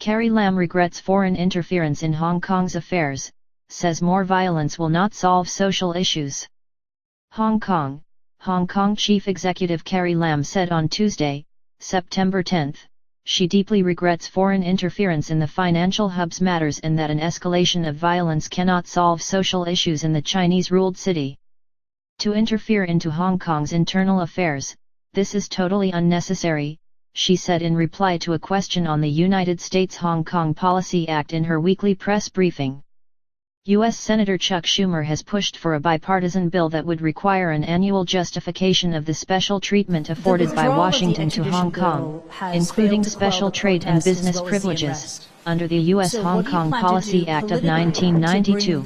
Carrie Lam regrets foreign interference in Hong Kong's affairs, says more violence will not solve social issues. Hong Kong Chief Executive Carrie Lam said on Tuesday, September 10, she deeply regrets foreign interference in the financial hub's matters and that an escalation of violence cannot solve social issues in the Chinese-ruled city. To interfere into Hong Kong's internal affairs, this is totally unnecessary, she said in reply to a question on the United States Hong Kong Policy Act in her weekly press briefing. U.S. Senator Chuck Schumer has pushed for a bipartisan bill that would require an annual justification of the special treatment afforded by Washington to Hong Kong, including special trade and business privileges, under the U.S. Hong Kong Policy Act of 1992.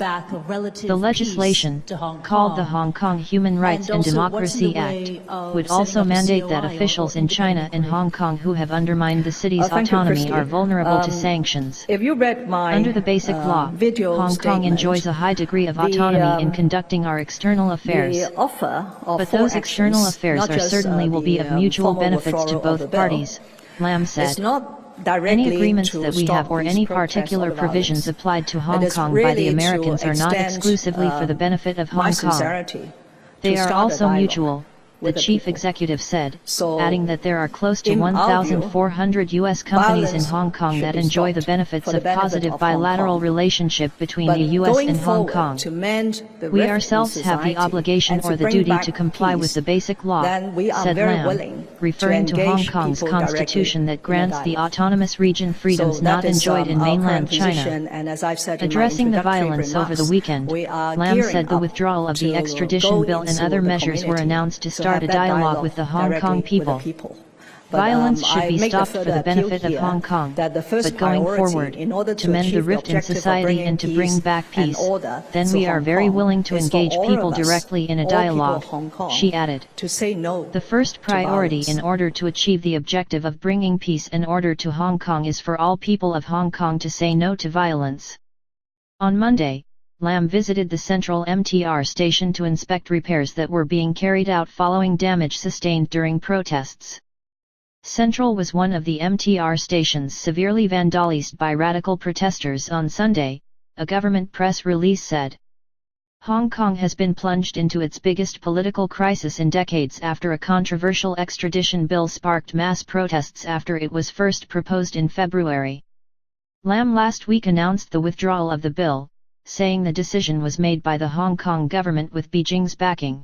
The legislation, called the Hong Kong Human Rights and Democracy Act, would also mandate that officials in China and Hong Kong who have undermined the city's autonomy are vulnerable to sanctions. Under the Basic Law, Hong Kong enjoys a high degree of autonomy in conducting our external affairs. But those external affairs certainly will be of mutual benefits to both parties, Lam said. Any agreements that we have or any particular provisions applied to Hong Kong by the Americans are not exclusively for the benefit of Hong Kong. They are also mutual, the chief executive said, adding that there are close to 1,400 U.S. companies in Hong Kong that enjoy the benefits of positive bilateral relationship between the U.S. and Hong Kong. We ourselves have the obligation or the duty to comply with the Basic Law, said Lam, referring to Hong Kong's constitution that grants the autonomous region freedoms not enjoyed in mainland China. Addressing the violence over the weekend, Lam said the withdrawal of the extradition bill and other measures were announced to start a dialogue with the Hong Kong people. Violence should be stopped for the benefit of Hong Kong, but going forward, to mend the rift in society and to bring back peace, then we are very willing to engage people directly in a dialogue, she added. The first priority in order to achieve the objective of bringing peace and order to Hong Kong is for all people of Hong Kong to say no to violence. On Monday, Lam visited the central MTR station to inspect repairs that were being carried out following damage sustained during protests. Central was one of the MTR stations severely vandalized by radical protesters on Sunday, a government press release said. Hong Kong has been plunged into its biggest political crisis in decades after a controversial extradition bill sparked mass protests after it was first proposed in February. Lam last week announced the withdrawal of the bill, saying the decision was made by the Hong Kong government with Beijing's backing.